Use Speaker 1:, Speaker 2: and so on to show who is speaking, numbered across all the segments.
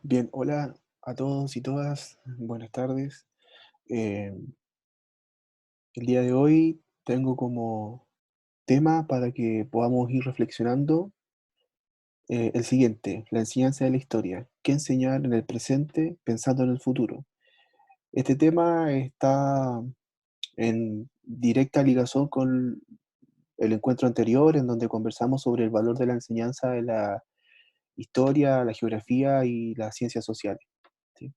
Speaker 1: Bien, hola a todos y todas, buenas tardes. Eh, el día de hoy tengo como tema para que podamos ir reflexionando el siguiente, la enseñanza de la historia. ¿Qué enseñar en el presente pensando en el futuro? Este tema está en directa ligación con el encuentro anterior, en donde conversamos sobre el valor de la enseñanza de la historia, la geografía y las ciencias sociales. ¿Sí?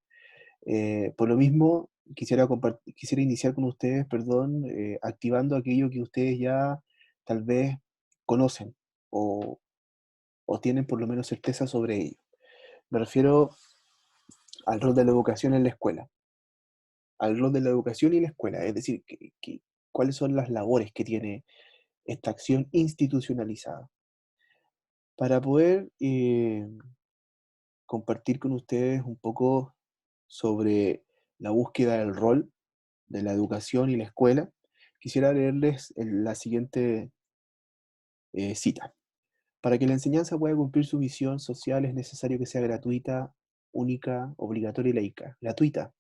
Speaker 1: Por lo mismo, quisiera iniciar con ustedes, perdón, activando aquello que ustedes ya tal vez conocen o, o tienen por lo menos certeza sobre ello. Me refiero al rol de la educación en la escuela, al rol de la educación y la escuela, es decir, cuáles son las labores que tiene esta acción institucionalizada. Para poder compartir con ustedes un poco sobre la búsqueda del rol de la educación y la escuela, quisiera leerles la siguiente cita. Para que la enseñanza pueda cumplir su misión social es necesario que sea gratuita, única, obligatoria y laica. Gratuita,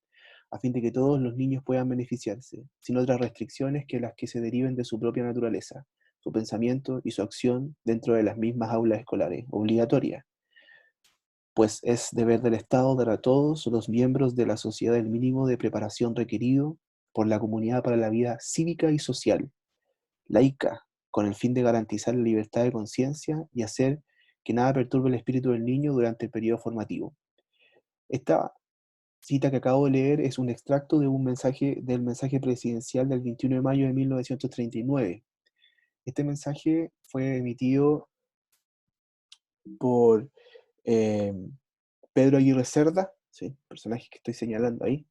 Speaker 1: a fin de que todos los niños puedan beneficiarse, sin otras restricciones que las que se deriven de su propia naturaleza, su pensamiento y su acción dentro de las mismas aulas escolares. Obligatoria, pues es deber del Estado dar a todos los miembros de la sociedad el mínimo de preparación requerido por la comunidad para la vida cívica y social, laica, con el fin de garantizar la libertad de conciencia y hacer que nada perturbe el espíritu del niño durante el periodo formativo. Esta cita que acabo de leer es un extracto de un mensaje del mensaje presidencial del 21 de mayo de 1939. Este mensaje fue emitido por eh, Pedro Aguirre Cerda, ¿sí? Personaje que estoy señalando ahí,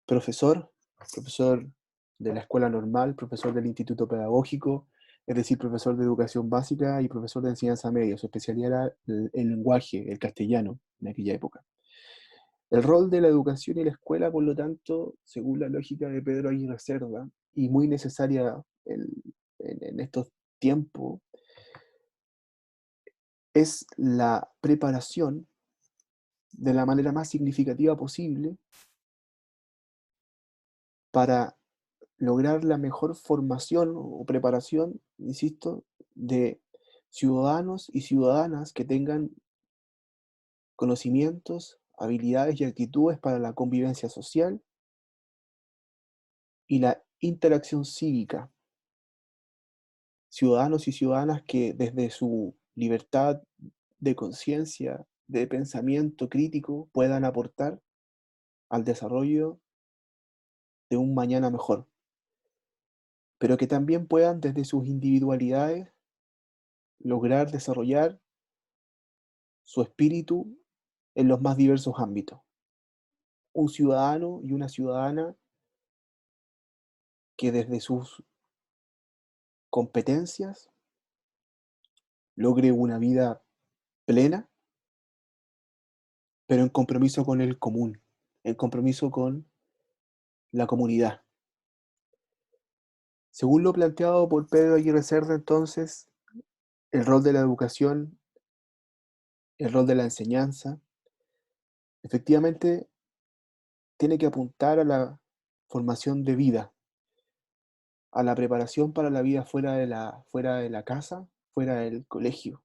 Speaker 1: profesor, profesor de la escuela normal, profesor del instituto pedagógico, es decir, profesor de educación básica y profesor de enseñanza media. Su especialidad era el lenguaje, el castellano, en aquella época. El rol de la educación y la escuela, por lo tanto, según la lógica de Pedro Aguirre Cerda, y muy necesaria en estos tiempos, es la preparación de la manera más significativa posible para lograr la mejor formación o preparación, insisto, de ciudadanos y ciudadanas que tengan conocimientos, habilidades y actitudes para la convivencia social y la interacción cívica. Ciudadanos y ciudadanas que desde su libertad de conciencia, de pensamiento crítico, puedan aportar al desarrollo de un mañana mejor, pero que también puedan desde sus individualidades lograr desarrollar su espíritu en los más diversos ámbitos. Un ciudadano y una ciudadana que desde sus competencias logre una vida plena, pero en compromiso con el común, en compromiso con la comunidad. Según lo planteado por Pedro Aguirre Cerda, entonces, el rol de la educación, el rol de la enseñanza, efectivamente tiene que apuntar a la formación de vida, a la preparación para la vida fuera de la casa, fuera del colegio,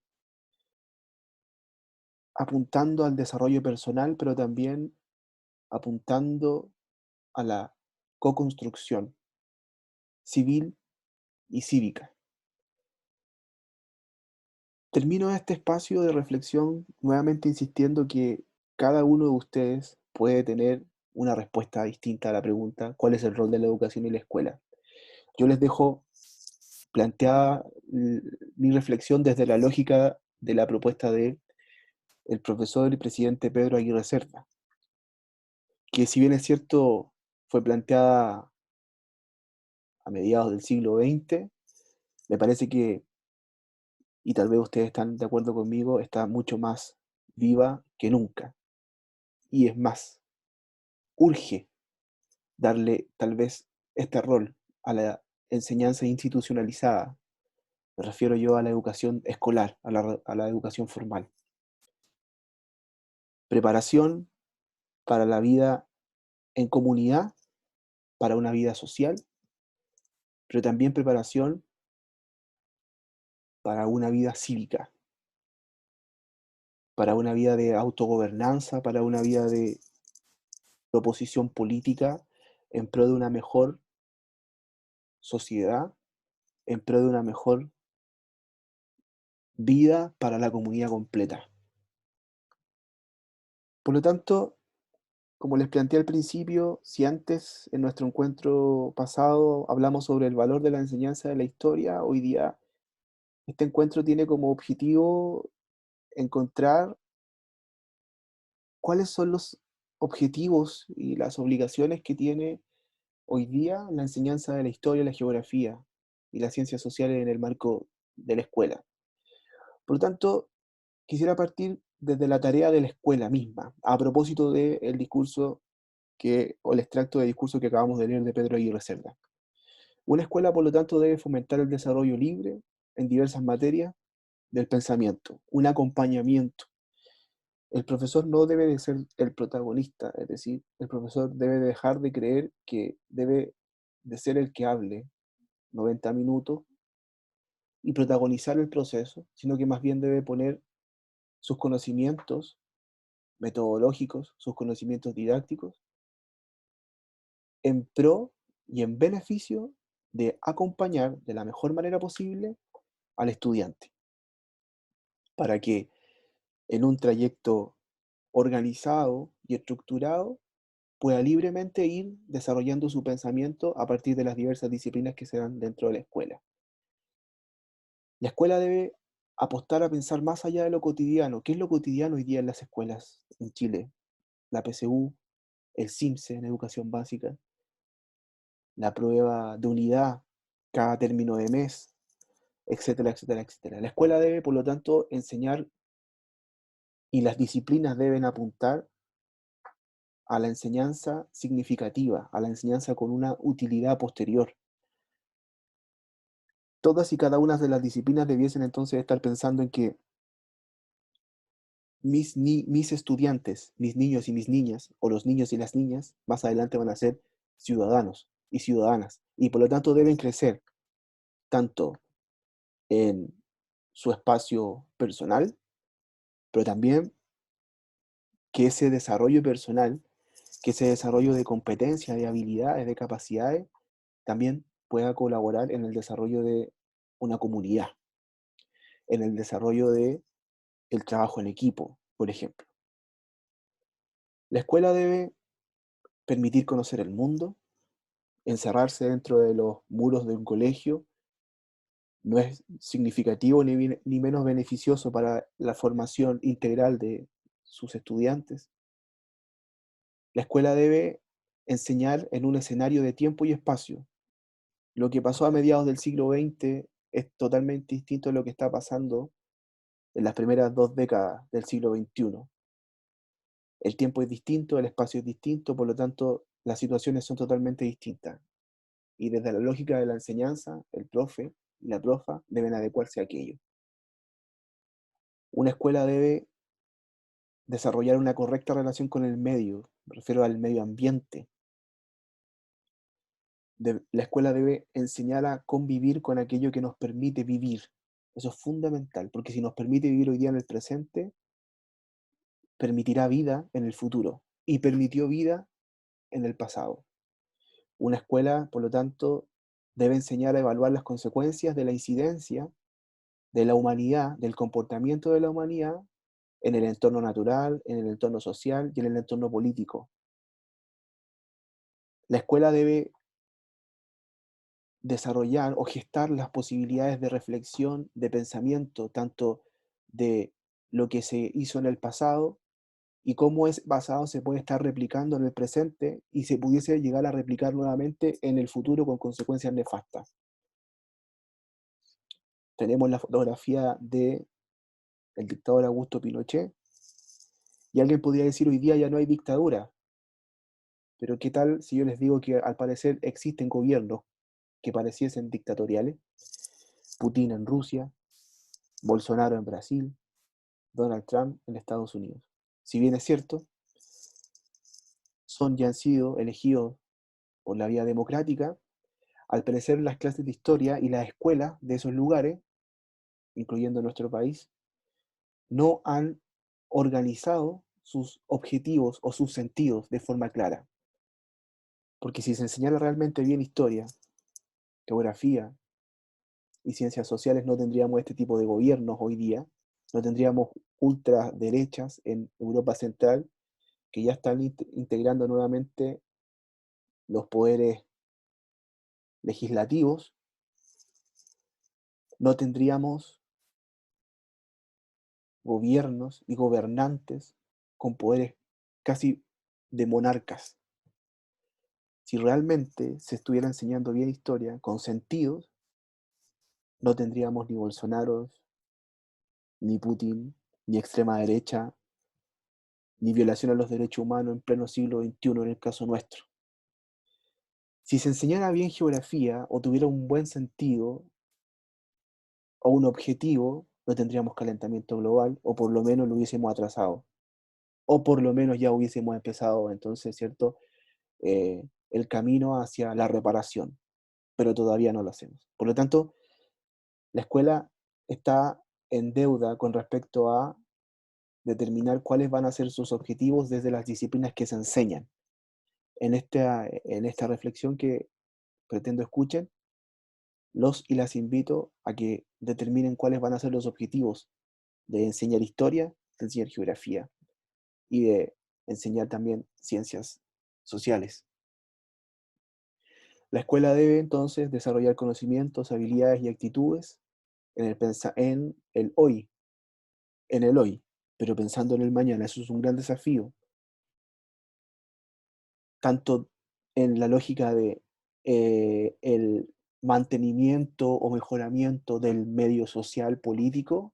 Speaker 1: apuntando al desarrollo personal, pero también apuntando a la co-construcción civil y cívica. Termino este espacio de reflexión nuevamente insistiendo que cada uno de ustedes puede tener una respuesta distinta a la pregunta, ¿cuál es el rol de la educación y la escuela? Yo les dejo planteada mi reflexión desde la lógica de la propuesta de el profesor y presidente Pedro Aguirre Cerda, que si bien es cierto fue planteada a mediados del siglo XX, me parece que, y tal vez ustedes están de acuerdo conmigo, está mucho más viva que nunca. Y es más, urge darle tal vez este rol a la enseñanza institucionalizada. Me refiero yo a la educación escolar, a la educación formal. preparación para la vida en comunidad, para una vida social, pero también preparación para una vida cívica, para una vida de autogobernanza, para una vida de proposición política en pro de una mejor sociedad, en pro de una mejor vida para la comunidad completa. Por lo tanto, como les planteé al principio, si antes en nuestro encuentro pasado hablamos sobre el valor de la enseñanza de la historia, hoy día este encuentro tiene como objetivo encontrar cuáles son los objetivos y las obligaciones que tiene hoy día la enseñanza de la historia, la geografía y las ciencias sociales en el marco de la escuela. Por lo tanto, quisiera partir desde la tarea de la escuela misma, a propósito del discurso o el extracto de discurso que acabamos de leer de Pedro Aguirre Cerda. Una escuela, por lo tanto, debe fomentar el desarrollo libre en diversas materias del pensamiento, un acompañamiento. El profesor no debe de ser el protagonista, es decir, el profesor debe dejar de creer que debe de ser el que hable 90 minutos y protagonizar el proceso, sino que más bien debe poner sus conocimientos metodológicos, sus conocimientos didácticos, en pro y en beneficio de acompañar de la mejor manera posible al estudiante, para que en un trayecto organizado y estructurado pueda libremente ir desarrollando su pensamiento a partir de las diversas disciplinas que se dan dentro de la escuela. La escuela debe apostar a pensar más allá de lo cotidiano. ¿Qué es lo cotidiano hoy día en las escuelas en Chile? La PSU, el CIMSE en educación básica, la prueba de unidad cada término de mes, etcétera, etcétera, etcétera. La escuela debe, por lo tanto, enseñar y las disciplinas deben apuntar a la enseñanza significativa, a la enseñanza con una utilidad posterior. Todas y cada una de las disciplinas debiesen entonces estar pensando en que mis estudiantes, mis niños y mis niñas, o los niños y las niñas, más adelante van a ser ciudadanos y ciudadanas, y por lo tanto deben crecer tanto en su espacio personal, pero también que ese desarrollo personal, que ese desarrollo de competencias, de habilidades, de capacidades, también pueda colaborar en el desarrollo de una comunidad, en el desarrollo de el trabajo en equipo, por ejemplo. La escuela debe permitir conocer el mundo, encerrarse dentro de los muros de un colegio no es significativo ni menos beneficioso para la formación integral de sus estudiantes. La escuela debe enseñar en un escenario de tiempo y espacio. Lo que pasó a mediados del siglo XX es totalmente distinto a lo que está pasando en las primeras 2 décadas del siglo XXI. El tiempo es distinto, el espacio es distinto, por lo tanto, las situaciones son totalmente distintas. Y desde la lógica de la enseñanza, el profe y la profa deben adecuarse a aquello. Una escuela debe desarrollar una correcta relación con el medio, me refiero al medio ambiente. La escuela debe enseñar a convivir con aquello que nos permite vivir. Eso es fundamental, porque si nos permite vivir hoy día en el presente, permitirá vida en el futuro y permitió vida en el pasado. Una escuela, por lo tanto, debe enseñar a evaluar las consecuencias de la incidencia de la humanidad, del comportamiento de la humanidad en el entorno natural, en el entorno social y en el entorno político. La escuela debe desarrollar o gestar las posibilidades de reflexión, de pensamiento, tanto de lo que se hizo en el pasado y cómo ese pasado se puede estar replicando en el presente y se pudiese llegar a replicar nuevamente en el futuro con consecuencias nefastas. Tenemos la fotografía de el dictador Augusto Pinochet y alguien podría decir hoy día ya no hay dictadura, pero ¿qué tal si yo les digo que al parecer existen gobiernos que pareciesen dictatoriales? Putin en Rusia, Bolsonaro en Brasil, Donald Trump en Estados Unidos. si bien es cierto, son y han sido elegidos por la vía democrática, al parecer las clases de historia y las escuelas de esos lugares, incluyendo nuestro país, no han organizado sus objetivos o sus sentidos de forma clara. Porque si se enseñara realmente bien historia, geografía y ciencias sociales, no tendríamos este tipo de gobiernos hoy día, no tendríamos ultraderechas en Europa Central que ya están integrando nuevamente los poderes legislativos, no tendríamos gobiernos y gobernantes con poderes casi de monarcas. Si realmente se estuviera enseñando bien historia, con sentidos, no tendríamos ni Bolsonaro, ni Putin, ni extrema derecha, ni violación a los derechos humanos en pleno siglo XXI en el caso nuestro. Si se enseñara bien geografía o tuviera un buen sentido o un objetivo, no tendríamos calentamiento global o por lo menos lo hubiésemos atrasado. O por lo menos ya hubiésemos empezado entonces, ¿cierto? El camino hacia la reparación, pero todavía no lo hacemos. Por lo tanto, la escuela está en deuda con respecto a determinar cuáles van a ser sus objetivos desde las disciplinas que se enseñan. En esta reflexión que pretendo escuchen, los y las invito a que determinen cuáles van a ser los objetivos de enseñar historia, de enseñar geografía y de enseñar también ciencias sociales. La escuela debe entonces desarrollar conocimientos, habilidades y actitudes en el hoy, pero pensando en el mañana. Eso es un gran desafío, tanto en la lógica de el mantenimiento o mejoramiento del medio social político,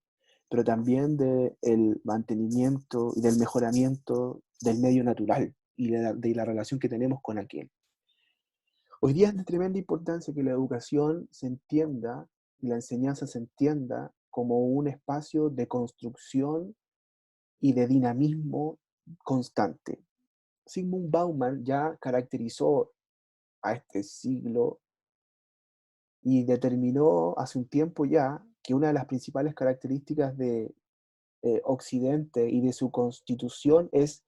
Speaker 1: pero también del mantenimiento y del mejoramiento del medio natural y de la relación que tenemos con aquel. Hoy día es de tremenda importancia que la educación se entienda y la enseñanza se entienda como un espacio de construcción y de dinamismo constante. Sigmund Bauman ya caracterizó a este siglo y determinó hace un tiempo ya que una de las principales características de Occidente y de su constitución es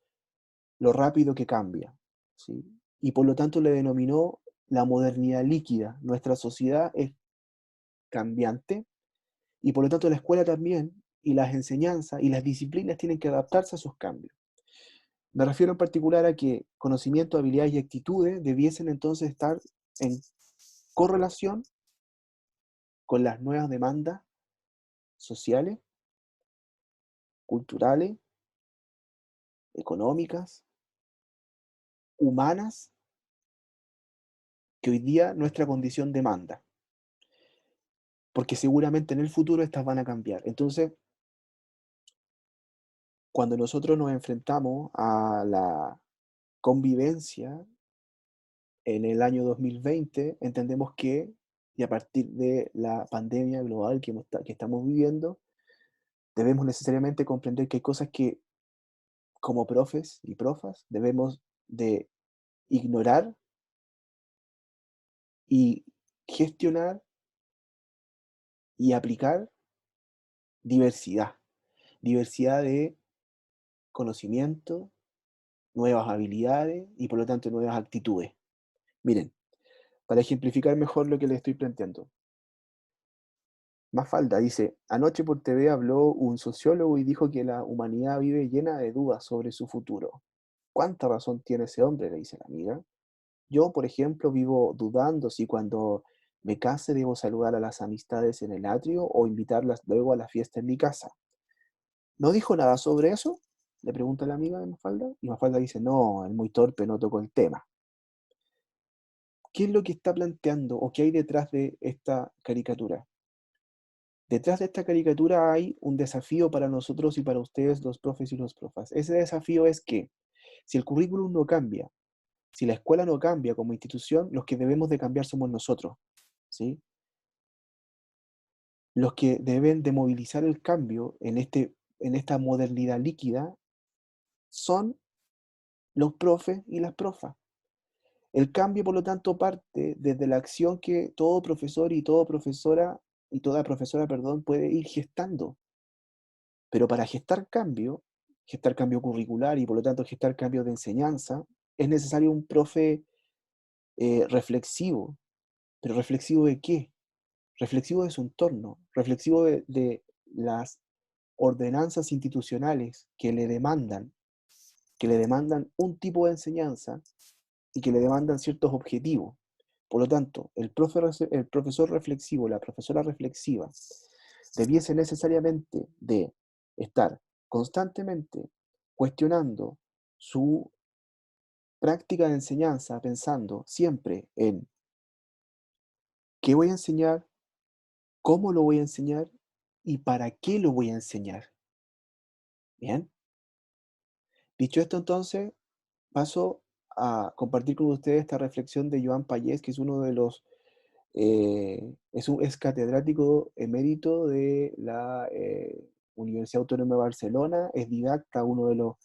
Speaker 1: lo rápido que cambia, ¿sí? Y por lo tanto le denominó la modernidad líquida. Nuestra sociedad es cambiante y por lo tanto la escuela también y las enseñanzas y las disciplinas tienen que adaptarse a esos cambios. Me refiero en particular a que conocimiento, habilidades y actitudes debiesen entonces estar en correlación con las nuevas demandas sociales, culturales, económicas, humanas, que hoy día nuestra condición demanda, porque seguramente en el futuro estas van a cambiar. Entonces, cuando nosotros nos enfrentamos a la convivencia en el año 2020, entendemos que, y a partir de la pandemia global que estamos viviendo, debemos necesariamente comprender que hay cosas que, como profes y profas, debemos de ignorar y gestionar y aplicar diversidad. Diversidad de conocimiento, nuevas habilidades y por lo tanto nuevas actitudes. Miren, para ejemplificar mejor lo que les estoy planteando. Mafalda dice, anoche por TV habló un sociólogo y dijo que la humanidad vive llena de dudas sobre su futuro. ¿Cuánta razón tiene ese hombre? Le dice la amiga. Yo, por ejemplo, vivo dudando si cuando me case debo saludar a las amistades en el atrio o invitarlas luego a la fiesta en mi casa. ¿No dijo nada sobre eso? Le pregunta la amiga de Mafalda. Y Mafalda dice, no, es muy torpe, no tocó el tema. ¿Qué es lo que está planteando o qué hay detrás de esta caricatura? Detrás de esta caricatura hay un desafío para nosotros y para ustedes, los profes y los profas. Ese desafío es que si el currículum no cambia, si la escuela no cambia como institución, los que debemos de cambiar somos nosotros, ¿sí? Los que deben de movilizar el cambio en esta modernidad líquida son los profes y las profas. El cambio, por lo tanto, parte desde la acción que todo profesor y toda profesora perdón, puede ir gestando. Pero para gestar cambio curricular y por lo tanto gestar cambio de enseñanza, es necesario un profe reflexivo. ¿Pero reflexivo de qué? Reflexivo de su entorno, reflexivo de las ordenanzas institucionales que le demandan un tipo de enseñanza y que le demandan ciertos objetivos. Por lo tanto, el profesor reflexivo, la profesora reflexiva, debiese necesariamente de estar constantemente cuestionando su práctica de enseñanza, pensando siempre en qué voy a enseñar, cómo lo voy a enseñar y para qué lo voy a enseñar. Bien, dicho esto entonces, paso a compartir con ustedes esta reflexión de Joan Payés, que es uno de los es catedrático emérito de la Universidad Autónoma de Barcelona, es didacta, uno de los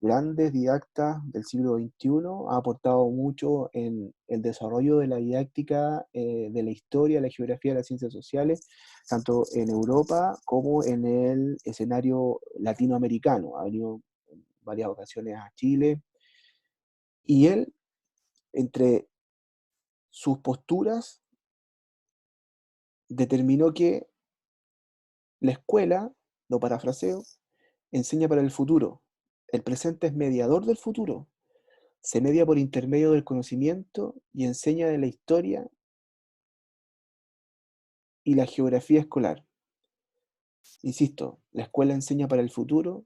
Speaker 1: grandes didactas del siglo XXI, ha aportado mucho en el desarrollo de la didáctica de la historia, la geografía, las ciencias sociales, tanto en Europa como en el escenario latinoamericano. Ha venido en varias ocasiones a Chile y él, entre sus posturas, determinó que la escuela, lo parafraseo, enseña para el futuro. El presente es mediador del futuro. Se media por intermedio del conocimiento y enseña de la historia y la geografía escolar. Insisto, la escuela enseña para el futuro,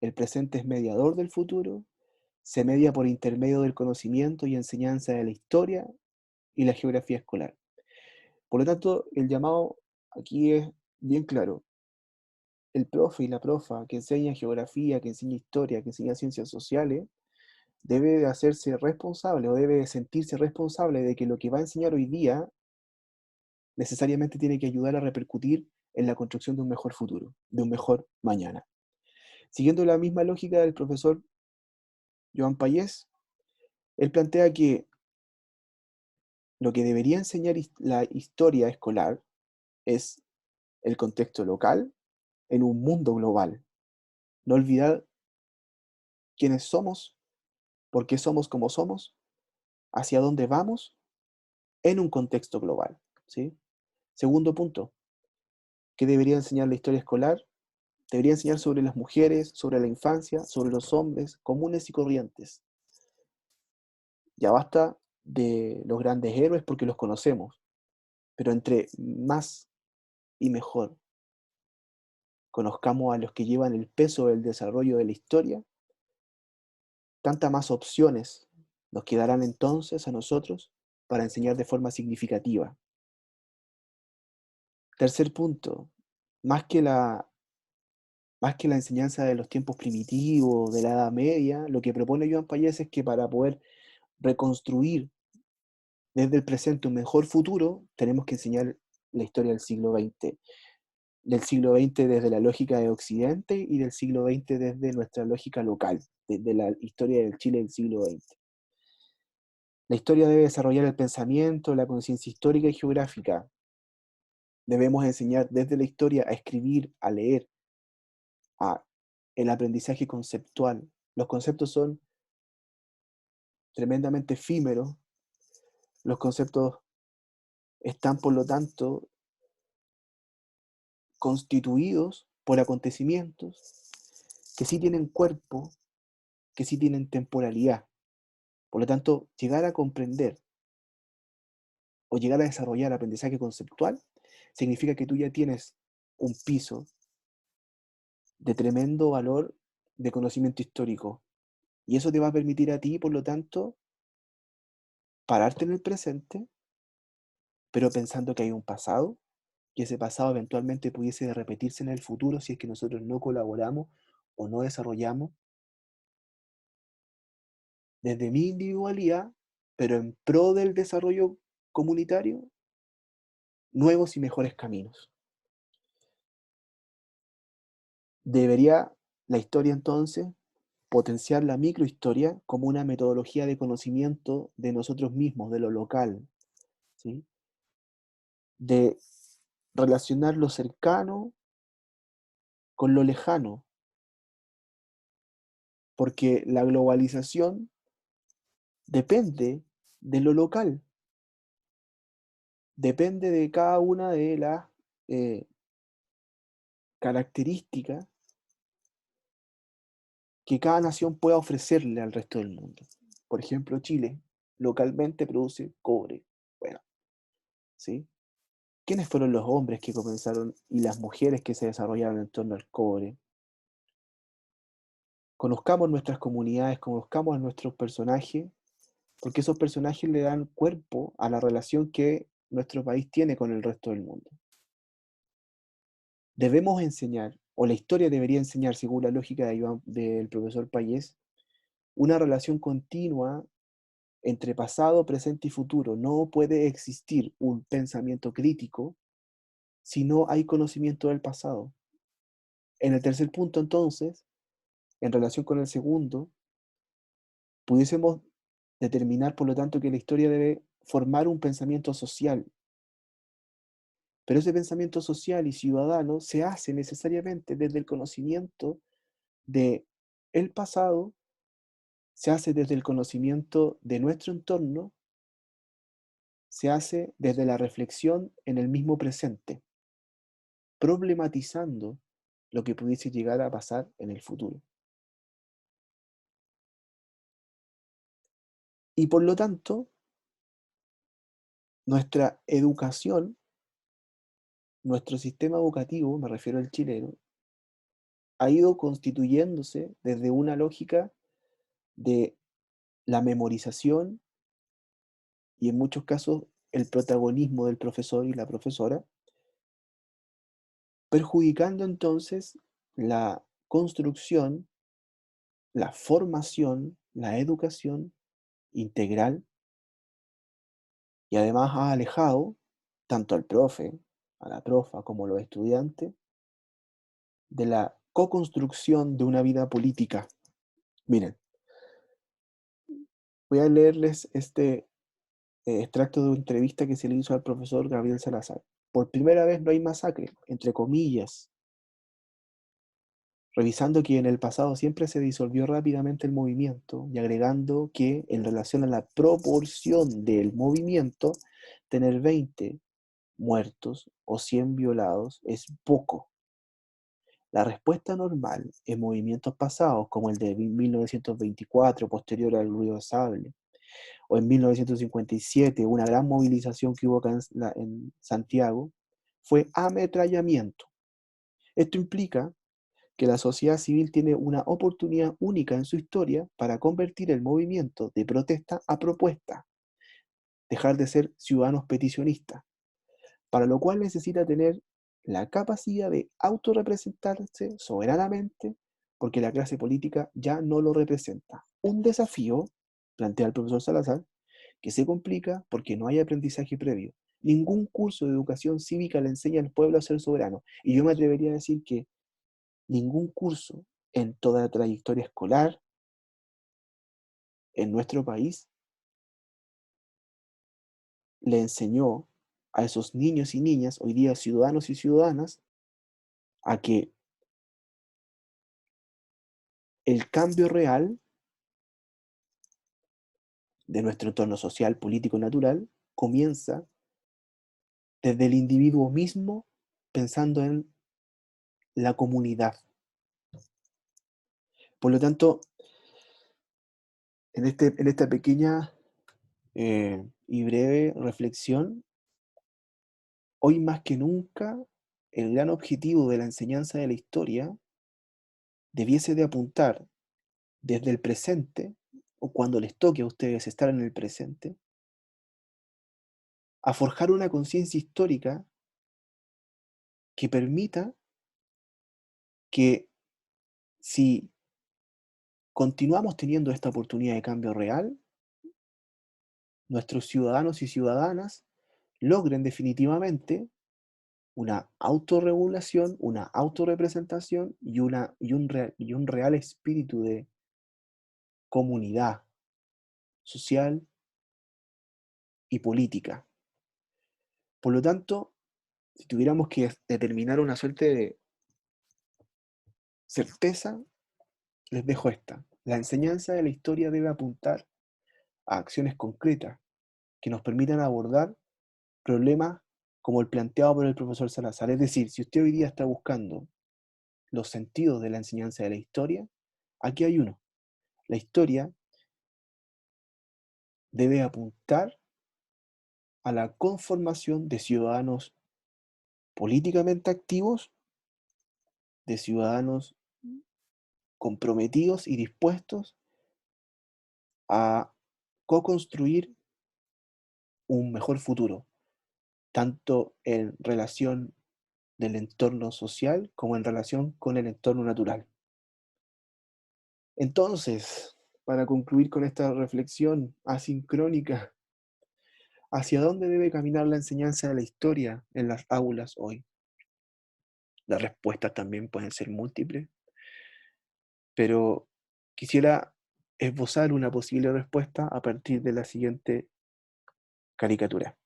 Speaker 1: el presente es mediador del futuro, se media por intermedio del conocimiento y enseñanza de la historia y la geografía escolar. Por lo tanto, el llamado aquí es bien claro. El profe y la profa que enseña geografía, que enseña historia, que enseña ciencias sociales, debe de hacerse responsable o debe de sentirse responsable de que lo que va a enseñar hoy día necesariamente tiene que ayudar a repercutir en la construcción de un mejor futuro, de un mejor mañana. Siguiendo la misma lógica del profesor Joan Payés, él plantea que lo que debería enseñar la historia escolar es el contexto local en un mundo global. No olvidar quiénes somos, por qué somos como somos, hacia dónde vamos en un contexto global, ¿sí? Segundo punto, ¿qué debería enseñar la historia escolar? Debería enseñar sobre las mujeres, sobre la infancia, sobre los hombres comunes y corrientes. Ya basta de los grandes héroes porque los conocemos, pero entre más y mejor conozcamos a los que llevan el peso del desarrollo de la historia, tantas más opciones nos quedarán entonces a nosotros para enseñar de forma significativa. Tercer punto, más que la más que la enseñanza de los tiempos primitivos, de la Edad Media, lo que propone Joan Payés es que para poder reconstruir desde el presente un mejor futuro, tenemos que enseñar la historia del siglo XX desde la lógica de Occidente y del siglo XX desde nuestra lógica local, desde la historia del Chile del siglo XX. La historia debe desarrollar el pensamiento, la conciencia histórica y geográfica. Debemos enseñar desde la historia a escribir, a leer, a el aprendizaje conceptual. Los conceptos son tremendamente efímeros. Los conceptos están, por lo tanto, constituidos por acontecimientos que sí tienen cuerpo, que sí tienen temporalidad. Por lo tanto, llegar a comprender o llegar a desarrollar aprendizaje conceptual significa que tú ya tienes un piso de tremendo valor de conocimiento histórico. Y eso te va a permitir a ti, por lo tanto, pararte en el presente, pero pensando que hay un pasado, y ese pasado eventualmente pudiese repetirse en el futuro si es que nosotros no colaboramos o no desarrollamos desde mi individualidad, pero en pro del desarrollo comunitario, nuevos y mejores caminos. Debería la historia entonces potenciar la microhistoria como una metodología de conocimiento de nosotros mismos, de lo local, ¿sí? De relacionar lo cercano con lo lejano, porque la globalización depende de lo local, depende de cada una de las eh, características que cada nación pueda ofrecerle al resto del mundo. Por ejemplo, Chile localmente produce cobre. Bueno, ¿sí? ¿Quiénes fueron los hombres que comenzaron y las mujeres que se desarrollaron en torno al cobre? Conozcamos nuestras comunidades, conozcamos a nuestros personajes, porque esos personajes le dan cuerpo a la relación que nuestro país tiene con el resto del mundo. Debemos enseñar, o la historia debería enseñar, según la lógica del profesor Payés, una relación continua entre pasado, presente y futuro. No puede existir un pensamiento crítico si no hay conocimiento del pasado. En el tercer punto, entonces, en relación con el segundo, pudiésemos determinar, por lo tanto, que la historia debe formar un pensamiento social, pero ese pensamiento social y ciudadano se hace necesariamente desde el conocimiento de el pasado, se hace desde el conocimiento de nuestro entorno, se hace desde la reflexión en el mismo presente, problematizando lo que pudiese llegar a pasar en el futuro. Y por lo tanto, nuestra educación, nuestro sistema educativo, me refiero al chileno, ha ido constituyéndose desde una lógica de la memorización y en muchos casos el protagonismo del profesor y la profesora, perjudicando entonces la construcción, la formación, la educación integral y además ha alejado tanto al profe, a la profa como a los estudiantes de la co-construcción de una vida política. Miren, voy a leerles este extracto de una entrevista que se le hizo al profesor Gabriel Salazar. Por primera vez no hay masacre, entre comillas, revisando que en el pasado siempre se disolvió rápidamente el movimiento y agregando que en relación a la proporción del movimiento, tener 20 muertos o 100 violados es poco. La respuesta normal en movimientos pasados, como el de 1924, posterior al ruido de sable, o en 1957, una gran movilización que hubo acá en Santiago, fue ametrallamiento. Esto implica que la sociedad civil tiene una oportunidad única en su historia para convertir el movimiento de protesta a propuesta, dejar de ser ciudadanos peticionistas, para lo cual necesita tener la capacidad de autorrepresentarse soberanamente, porque la clase política ya no lo representa. Un desafío, plantea el profesor Salazar, que se complica porque no hay aprendizaje previo. Ningún curso de educación cívica le enseña al pueblo a ser soberano. Y yo me atrevería a decir que ningún curso en toda la trayectoria escolar en nuestro país le enseñó a esos niños y niñas, hoy día ciudadanos y ciudadanas, a que el cambio real de nuestro entorno social, político, natural, comienza desde el individuo mismo pensando en la comunidad. Por lo tanto, en esta pequeña y breve reflexión, hoy más que nunca, el gran objetivo de la enseñanza de la historia debiese de apuntar desde el presente, o cuando les toque a ustedes estar en el presente, a forjar una conciencia histórica que permita que si continuamos teniendo esta oportunidad de cambio real, nuestros ciudadanos y ciudadanas logren definitivamente una autorregulación, una autorrepresentación y un real espíritu de comunidad social y política. Por lo tanto, si tuviéramos que determinar una suerte de certeza, les dejo esta. La enseñanza de la historia debe apuntar a acciones concretas que nos permitan abordar problemas como el planteado por el profesor Salazar. Es decir, si usted hoy día está buscando los sentidos de la enseñanza de la historia, aquí hay uno. La historia debe apuntar a la conformación de ciudadanos políticamente activos, de ciudadanos comprometidos y dispuestos a co-construir un mejor futuro, tanto en relación del entorno social como en relación con el entorno natural. Entonces, para concluir con esta reflexión asincrónica, ¿hacia dónde debe caminar la enseñanza de la historia en las aulas hoy? Las respuestas también pueden ser múltiples, pero quisiera esbozar una posible respuesta a partir de la siguiente caricatura.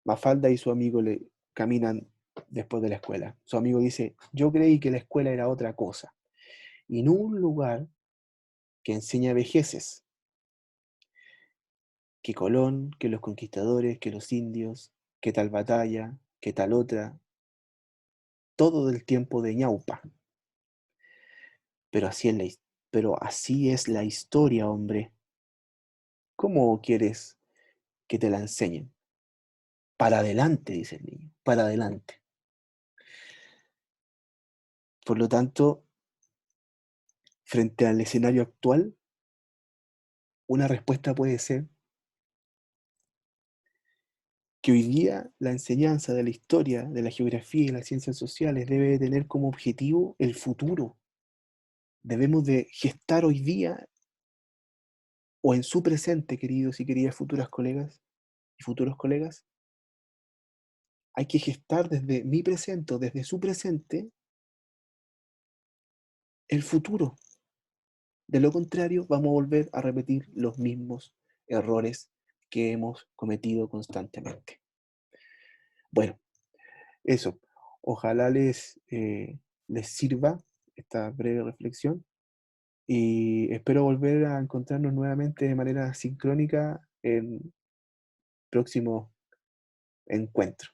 Speaker 1: Mafalda y su amigo le caminan después de la escuela. Su amigo dice, yo creí que la escuela era otra cosa, y no un lugar que enseña vejeces, que Colón, que los conquistadores, que los indios, que tal batalla, que tal otra, todo del tiempo de Ñaupa. Pero así es pero así es la historia, hombre. ¿Cómo quieres que te la enseñen? Para adelante, dice el niño, para adelante. Por lo tanto, frente al escenario actual, una respuesta puede ser que hoy día la enseñanza de la historia, de la geografía y las ciencias sociales debe tener como objetivo el futuro. Debemos de gestar hoy día o en su presente, queridos y queridas futuras colegas y futuros colegas, hay que gestar desde mi presente o desde su presente el futuro. De lo contrario, vamos a volver a repetir los mismos errores que hemos cometido constantemente. Bueno, eso. Ojalá les sirva esta breve reflexión y espero volver a encontrarnos nuevamente de manera sincrónica en próximo encuentro.